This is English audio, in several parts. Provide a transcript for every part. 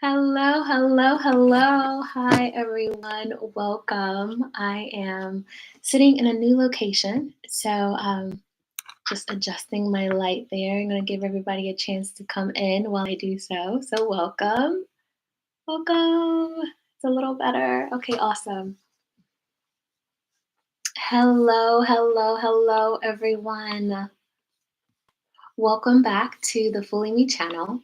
Hello, hello, hello. Hi, everyone. Welcome. I am sitting in a new location. Just adjusting my light there. I'm going to give everybody a chance to come in while I do so. So, welcome. Welcome. It's a little better. Okay, awesome. Hello, hello, hello, everyone. Welcome back to the Fully Me channel,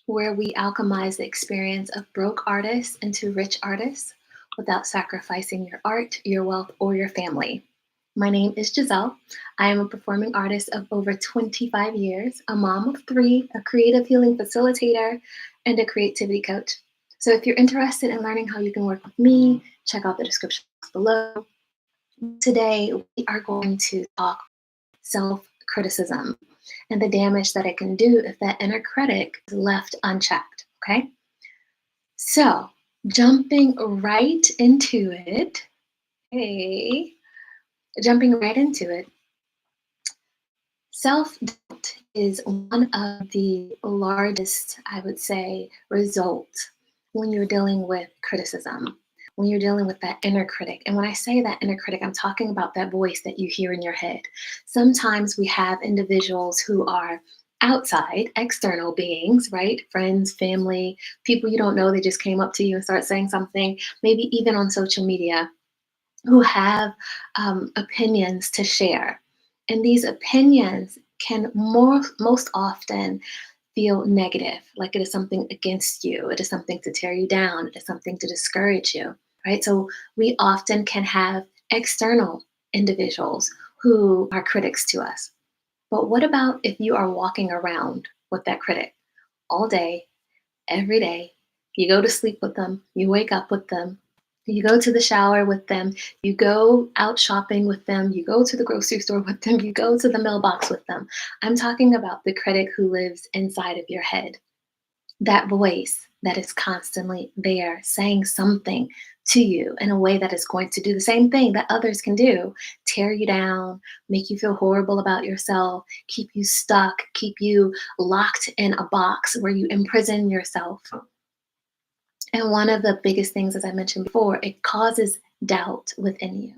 where we alchemize the experience of broke artists into rich artists without sacrificing your art, your wealth, or your family. My name is Giselle. I am a performing artist of over 25 years, a mom of three, a creative healing facilitator, and a creativity coach. So if you're interested in learning how you can work with me, check out the description box below. Today, we are going to talk self-criticism and the damage that it can do if that inner critic is left unchecked. Okay. So, jumping right into it. Hey, jumping right into it. Self doubt is one of the largest, I would say, results when you're dealing with criticism, when you're dealing with that inner critic. And when I say that inner critic, I'm talking about that voice that you hear in your head. Sometimes we have individuals who are outside, external beings, right? Friends, family, people you don't know, they just came up to you and start saying something, maybe even on social media, who have opinions to share. And these opinions can most often feel negative, like it is something against you, it is something to tear you down, it is something to discourage you, right? So we often can have external individuals who are critics to us. But what about if you are walking around with that critic all day, every day? You go to sleep with them, you wake up with them, you go to the shower with them, you go out shopping with them, you go to the grocery store with them, you go to the mailbox with them. I'm talking about the critic who lives inside of your head. That voice that is constantly there saying something to you in a way that is going to do the same thing that others can do: tear you down, make you feel horrible about yourself, keep you stuck, keep you locked in a box where you imprison yourself. And one of the biggest things, as I mentioned before, it causes doubt within you.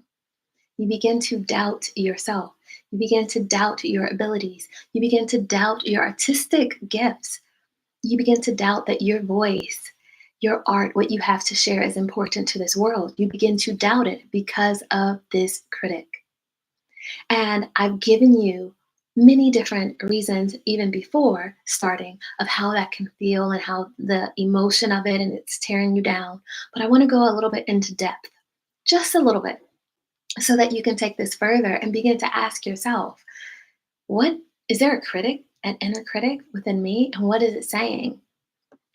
You begin to doubt yourself. You begin to doubt your abilities. You begin to doubt your artistic gifts. You begin to doubt that your voice, your art, what you have to share is important to this world. You begin to doubt it because of this critic. And I've given you many different reasons, even before starting, of how that can feel and how the emotion of it and it's tearing you down. But I want to go a little bit into depth, just a little bit, so that you can take this further and begin to ask yourself, what is there a critic, an inner critic within me? And what is it saying?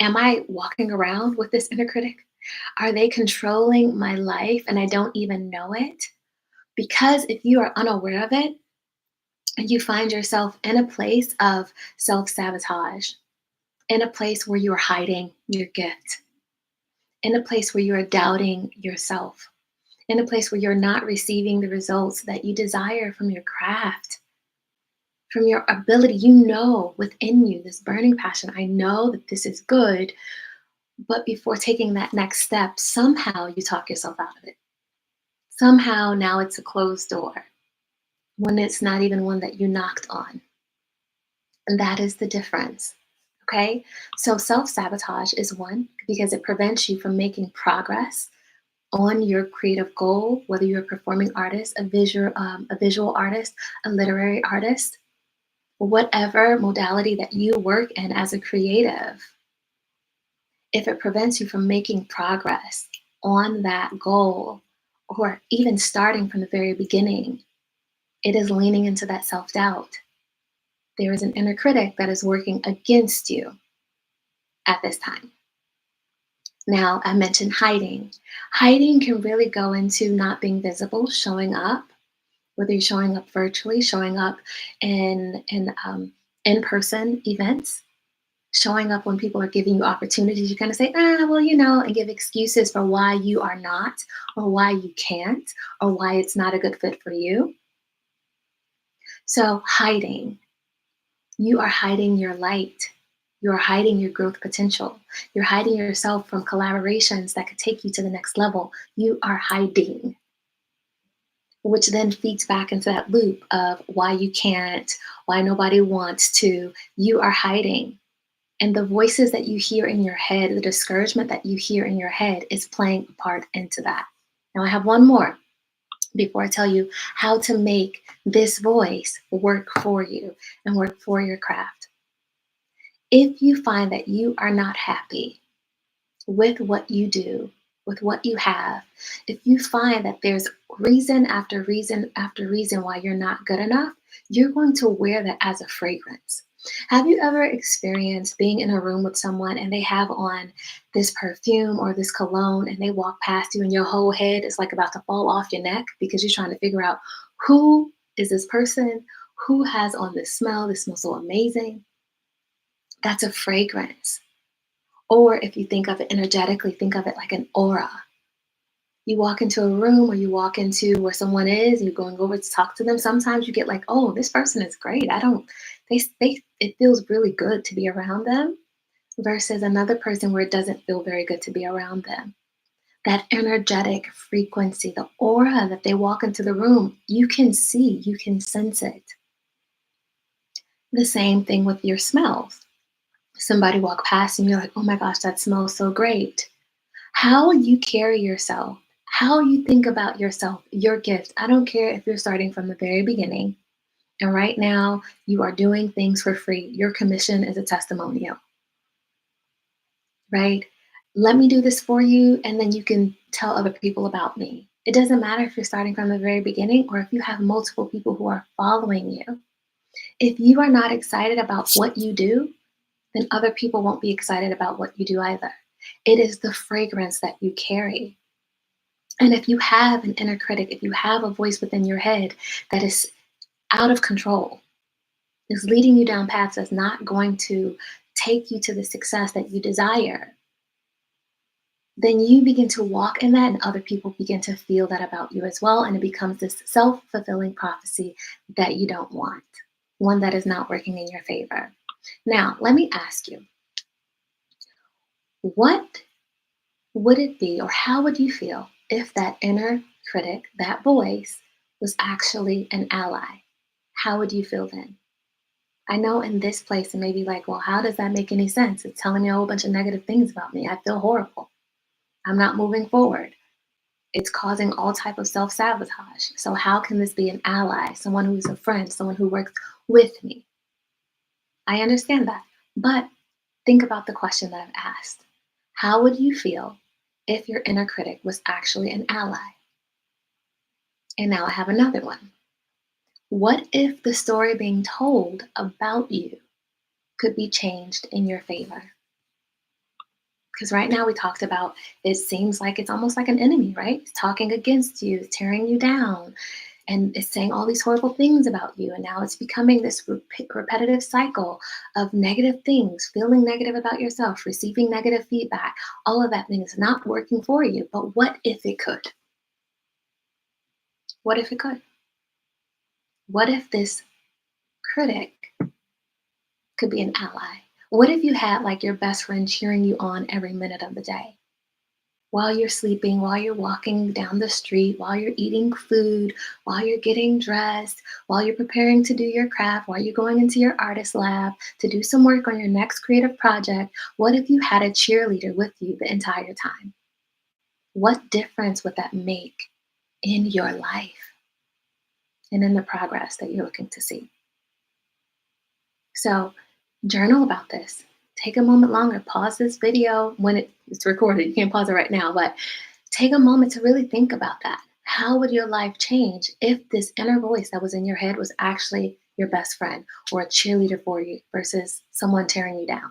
Am I walking around with this inner critic? Are they controlling my life and I don't even know it? Because if you are unaware of it, and you find yourself in a place of self sabotage, in a place where you are hiding your gift, in a place where you are doubting yourself, in a place where you're not receiving the results that you desire from your craft, from your ability. You know within you this burning passion. I know that this is good, but before taking that next step, somehow you talk yourself out of it. Somehow now it's a closed door when it's not even one that you knocked on. And that is the difference. Okay. So self sabotage is one because it prevents you from making progress on your creative goal, whether you're a performing artist, a visual artist, a literary artist, whatever modality that you work in as a creative. If it prevents you from making progress on that goal, or even starting from the very beginning, it is leaning into that self doubt. There is an inner critic that is working against you at this time. Now, I mentioned hiding. Hiding can really go into not being visible, showing up, whether you're showing up virtually, showing up in-person events, showing up when people are giving you opportunities. You kind of say, well, and give excuses for why you are not, or why you can't, or why it's not a good fit for you. So hiding. You are hiding your light. You're hiding your growth potential. You're hiding yourself from collaborations that could take you to the next level. You are hiding, which then feeds back into that loop of why you can't, why nobody wants to. You are hiding. And the voices that you hear in your head, the discouragement that you hear in your head is playing a part into that. Now, I have one more before I tell you how to make this voice work for you and work for your craft. If you find that you are not happy with what you do, with what you have, if you find that there's reason after reason after reason why you're not good enough, you're going to wear that as a fragrance. Have you ever experienced being in a room with someone and they have on this perfume or this cologne and they walk past you and your whole head is like about to fall off your neck because you're trying to figure out who is this person? Who has on this smell? This smells so amazing. That's a fragrance. Or if you think of it energetically, think of it like an aura. You walk into a room or you walk into where someone is, you're going over to talk to them. Sometimes you get like, oh, this person is great. It feels really good to be around them versus another person where it doesn't feel very good to be around them. That energetic frequency, the aura that they walk into the room, you can see, you can sense it. The same thing with your smells. Somebody walk past and you're like, oh my gosh, that smells so great. How you carry yourself, how you think about yourself, your gift. I don't care if you're starting from the very beginning and right now you are doing things for free. Your commission is a testimonial, right? Let me do this for you and then you can tell other people about me. It doesn't matter if you're starting from the very beginning or if you have multiple people who are following you. If you are not excited about what you do, then other people won't be excited about what you do either. It is the fragrance that you carry. And if you have an inner critic, if you have a voice within your head that is out of control, is leading you down paths that's not going to take you to the success that you desire, then you begin to walk in that and other people begin to feel that about you as well. And it becomes this self-fulfilling prophecy that you don't want, one that is not working in your favor. Now, let me ask you, what would it be or how would you feel if that inner critic, that voice, was actually an ally? How would you feel then? I know in this place it may be like, well, how does that make any sense? It's telling me a whole bunch of negative things about me. I feel horrible. I'm not moving forward. It's causing all type of self-sabotage. So how can this be an ally, someone who's a friend, someone who works with me? I understand that. But think about the question that I've asked. How would you feel if your inner critic was actually an ally? And now I have another one. What if the story being told about you could be changed in your favor? Because right now we talked about it seems like it's almost like an enemy, right? It's talking against you, it's tearing you down, and it's saying all these horrible things about you. And now it's becoming this repetitive cycle of negative things, feeling negative about yourself, receiving negative feedback. All of that thing is not working for you. But what if it could? What if it could? What if this critic could be an ally? What if you had like your best friend cheering you on every minute of the day? While you're sleeping, while you're walking down the street, while you're eating food, while you're getting dressed, while you're preparing to do your craft, while you're going into your artist lab to do some work on your next creative project, what if you had a cheerleader with you the entire time? What difference would that make in your life and in the progress that you're looking to see? So, journal about this. Take a moment longer. Pause this video when it's recorded. You can't pause it right now, but take a moment to really think about that. How would your life change if this inner voice that was in your head was actually your best friend or a cheerleader for you versus someone tearing you down?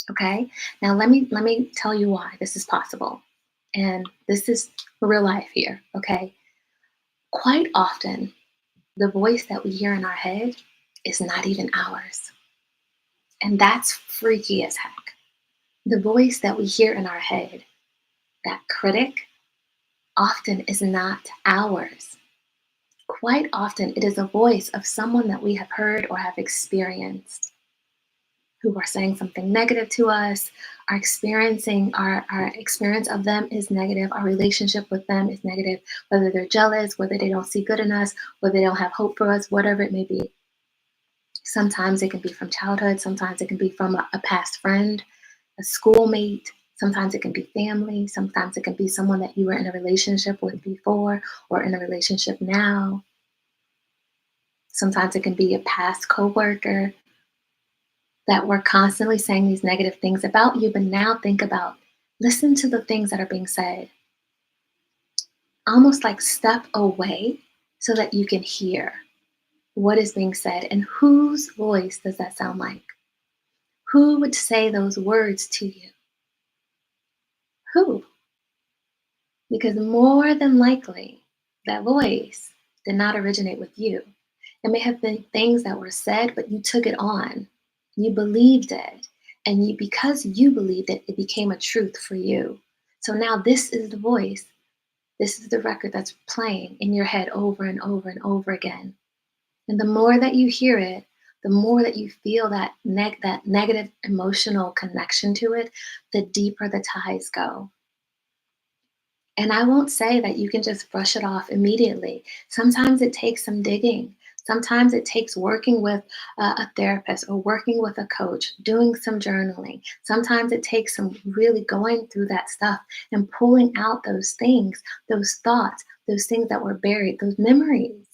Okay? Now let me tell you why this is possible. And this is real life here, okay? Quite often, the voice that we hear in our head is not even ours. And that's freaky as heck. The voice that we hear in our head, that critic, often is not ours. Quite often, it is a voice of someone that we have heard or have experienced. who are saying something negative to us. Our experience of them is negative. Our relationship with them is negative, whether they're jealous, whether they don't see good in us, whether they don't have hope for us, whatever it may be. Sometimes it can be from childhood, sometimes it can be from a past friend, a schoolmate, sometimes it can be family, sometimes it can be someone that you were in a relationship with before or in a relationship now. Sometimes it can be a past coworker that we're constantly saying these negative things about you, but now think about, listen to the things that are being said. Almost like step away so that you can hear what is being said and whose voice does that sound like? Who would say those words to you? Who? Because more than likely, that voice did not originate with you. It may have been things that were said, but you took it on. You believed it. And because you believed it, it became a truth for you. So now this is the voice. This is the record that's playing in your head over and over and over again. And the more that you hear it, the more that you feel that negative emotional connection to it, the deeper the ties go. And I won't say that you can just brush it off immediately. Sometimes it takes some digging. Sometimes it takes working with a therapist or working with a coach, doing some journaling. Sometimes it takes some really going through that stuff and pulling out those things, those thoughts, those things that were buried, those memories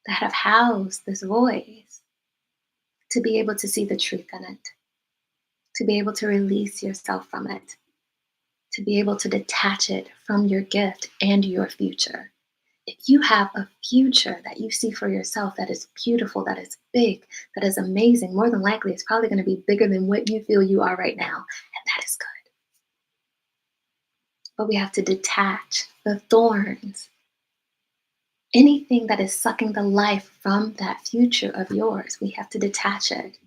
that have housed this voice, to be able to see the truth in it, to be able to release yourself from it, to be able to detach it from your gift and your future. If you have a future that you see for yourself that is beautiful, that is big, that is amazing, more than likely it's probably going to be bigger than what you feel you are right now. And that is good. But we have to detach the thorns, anything that is sucking the life from that future of yours. We have to detach it.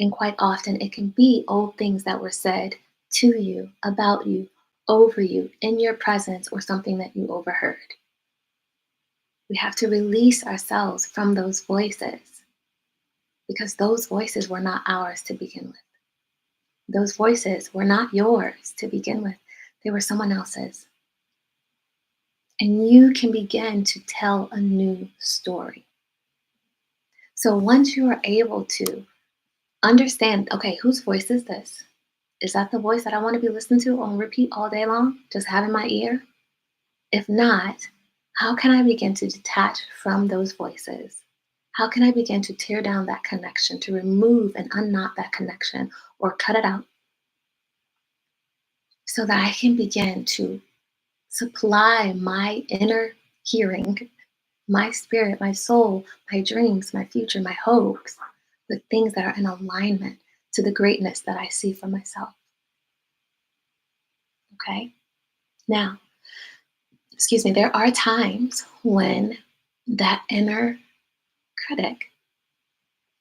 And quite often it can be old things that were said to you, about you, over you, in your presence, or something that you overheard. We have to release ourselves from those voices because those voices were not ours to begin with. Those voices were not yours to begin with, they were someone else's. And you can begin to tell a new story. So once you are able to understand, okay, whose voice is this? Is that the voice that I want to be listening to on repeat all day long, just having my ear? If not, how can I begin to detach from those voices? How can I begin to tear down that connection, to remove and unknot that connection or cut it out so that I can begin to supply my inner hearing, my spirit, my soul, my dreams, my future, my hopes with things that are in alignment to the greatness that I see for myself? Okay? Now, excuse me, there are times when that inner critic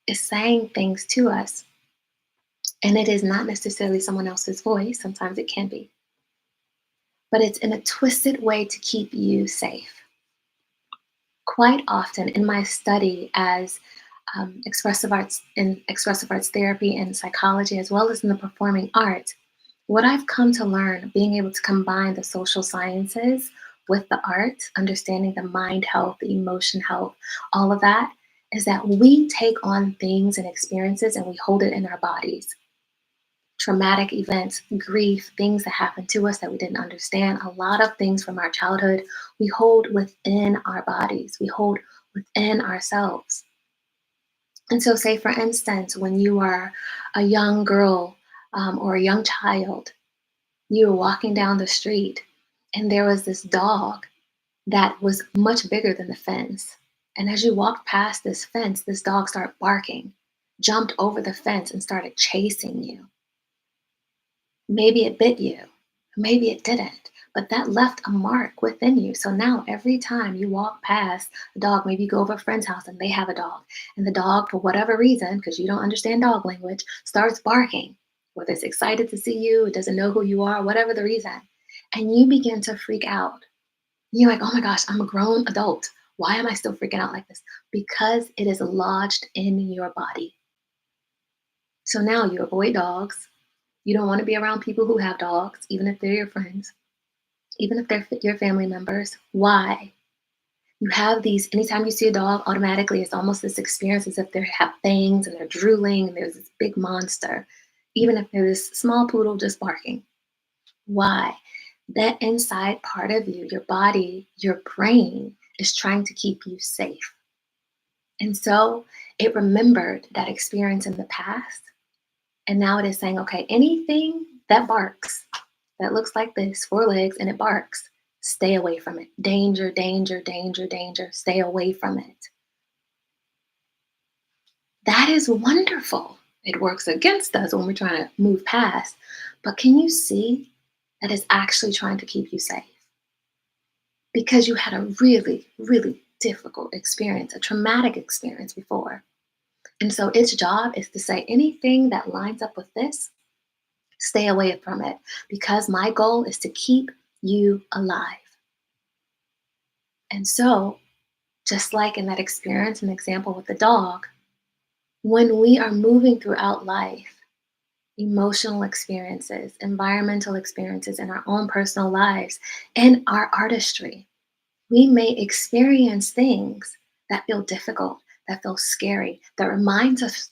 is saying things to us, and it is not necessarily someone else's voice. Sometimes it can be, but it's in a twisted way to keep you safe. Quite often in my study as expressive arts therapy and psychology, as well as in the performing arts, what I've come to learn, being able to combine the social sciences with the arts, understanding the mind health, the emotion health, all of that, is that we take on things and experiences and we hold it in our bodies. Traumatic events, grief, things that happened to us that we didn't understand, a lot of things from our childhood, we hold within our bodies, we hold within ourselves. And so, say for instance, when you are a young girl or a young child, you were walking down the street and there was this dog that was much bigger than the fence. And as you walked past this fence, this dog started barking, jumped over the fence, and started chasing you. Maybe it bit you, maybe it didn't, but that left a mark within you. So now every time you walk past a dog, maybe you go over a friend's house and they have a dog, and the dog, for whatever reason, because you don't understand dog language, starts barking, whether it's excited to see you, it doesn't know who you are, whatever the reason, and you begin to freak out. You're like, oh my gosh, I'm a grown adult. Why am I still freaking out like this? Because it is lodged in your body. So now you avoid dogs. You don't want to be around people who have dogs, even if they're your friends, even if they're your family members. Why? You have these, anytime you see a dog, automatically it's almost this experience as if they have fangs and they're drooling and there's this big monster, even if there's this small poodle just barking. Why? That inside part of you, your body, your brain is trying to keep you safe. And so it remembered that experience in the past. And now it is saying, okay, anything that barks, that looks like this, 4 legs, and it barks, stay away from it. Danger, danger, danger, danger. Stay away from it. That is wonderful. It works against us when we're trying to move past. But can you see that it's actually trying to keep you safe? Because you had a really, really difficult experience, a traumatic experience before. And so its job is to say anything that lines up with this, stay away from it, because my goal is to keep you alive. And so, just like in that experience, an example with the dog, when we are moving throughout life, emotional experiences, environmental experiences in our own personal lives, and our artistry, we may experience things that feel difficult, that feel scary, that reminds us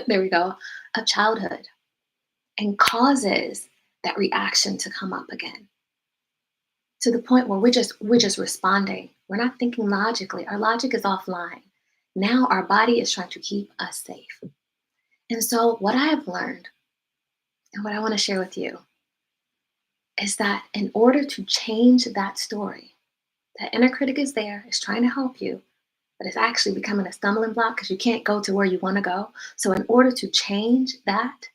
there we go, of childhood, and causes that reaction to come up again, to the point where we're just responding. We're not thinking logically. Our logic is offline. Now our body is trying to keep us safe. And so what I have learned and what I want to share with you is that in order to change that story, that inner critic is there, is trying to help you, but it's actually becoming a stumbling block because you can't go to where you want to go. So in order to change that,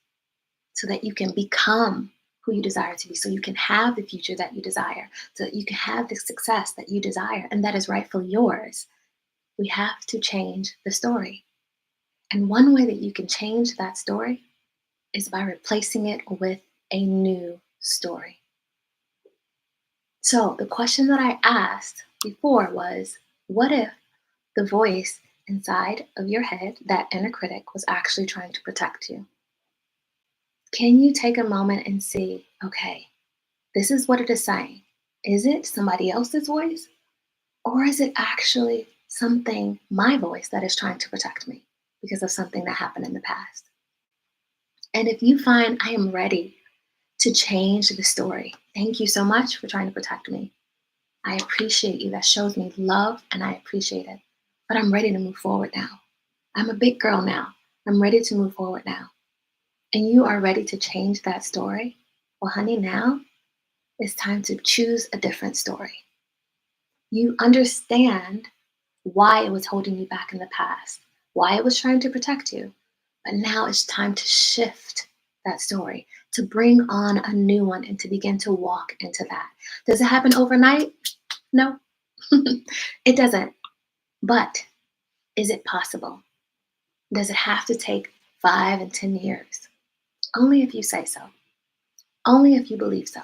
so that you can become who you desire to be, so you can have the future that you desire, so that you can have the success that you desire, and that is rightfully yours, we have to change the story. And one way that you can change that story is by replacing it with a new story. So the question that I asked before was, what if the voice inside of your head, that inner critic, was actually trying to protect you? Can you take a moment and see, okay, this is what it is saying. Is it somebody else's voice? Or is it actually something, my voice, that is trying to protect me because of something that happened in the past? And if you find I am ready to change the story, thank you so much for trying to protect me. I appreciate you. That shows me love and I appreciate it. But I'm ready to move forward now. I'm a big girl now. I'm ready to move forward now. And you are ready to change that story. Well, honey, now it's time to choose a different story. You understand why it was holding you back in the past, why it was trying to protect you. But now it's time to shift that story, to bring on a new one and to begin to walk into that. Does it happen overnight? No, it doesn't. But is it possible? Does it have to take 5 and 10 years? Only if you say so. Only if you believe so.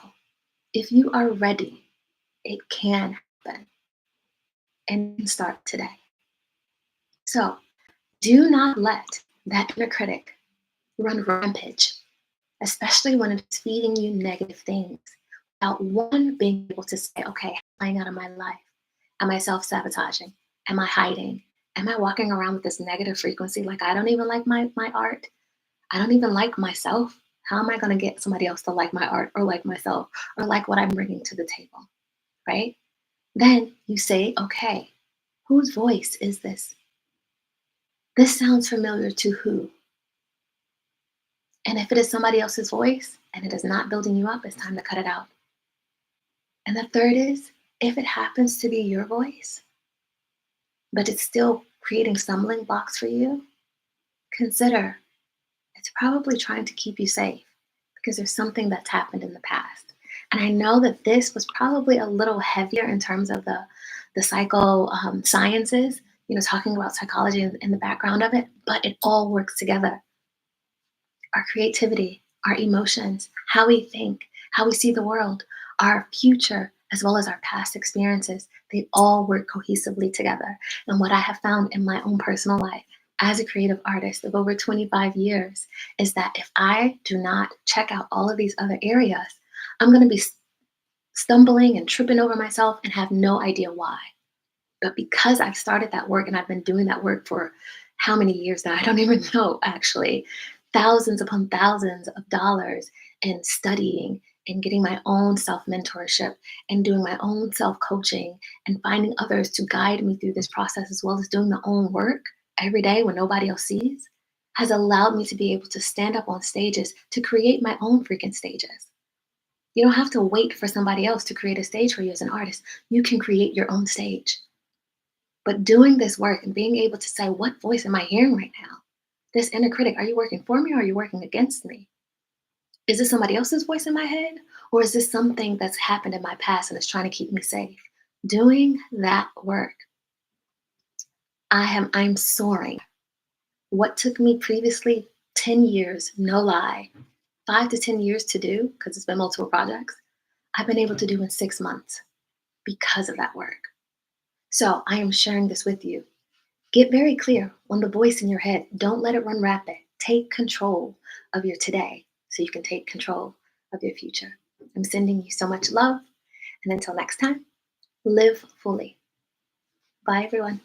If you are ready, it can happen and it can start today. So do not let that inner critic run rampage, especially when it's feeding you negative things, without one being able to say, okay, playing out of my life. Am I self-sabotaging? Am I hiding? Am I walking around with this negative frequency? Like, I don't even like my art. I don't even like myself. How am I going to get somebody else to like my art or like myself or like what I'm bringing to the table? Right? Then you say, okay, whose voice is this? This sounds familiar to who? And if it is somebody else's voice and it is not building you up, it's time to cut it out. And the third is, if it happens to be your voice, but it's still creating stumbling blocks for you, consider it's probably trying to keep you safe because there's something that's happened in the past. And I know that this was probably a little heavier in terms of the psycho sciences, talking about psychology in the background of it, but it all works together. Our creativity, our emotions, how we think, how we see the world, our future, as well as our past experiences, they all work cohesively together. And what I have found in my own personal life, as a creative artist of over 25 years is that if I do not check out all of these other areas, I'm going to be stumbling and tripping over myself and have no idea why. But because I've started that work and I've been doing that work for how many years now? I don't even know actually. Thousands upon thousands of dollars in studying and getting my own self mentorship and doing my own self coaching and finding others to guide me through this process as well as doing my own work every day when nobody else sees has allowed me to be able to stand up on stages to create my own freaking stages. You don't have to wait for somebody else to create a stage for you as an artist. You can create your own stage. But doing this work and being able to say, what voice am I hearing right now? This inner critic, are you working for me or are you working against me? Is this somebody else's voice in my head? Or is this something that's happened in my past and is trying to keep me safe? Doing that work, I'm soaring. What took me previously 10 years, no lie, 5 to 10 years to do, because it's been multiple projects, I've been able to do in 6 months because of that work. So I am sharing this with you. Get very clear on the voice in your head. Don't let it run rapid. Take control of your today so you can take control of your future. I'm sending you so much love. And until next time, live fully. Bye, everyone.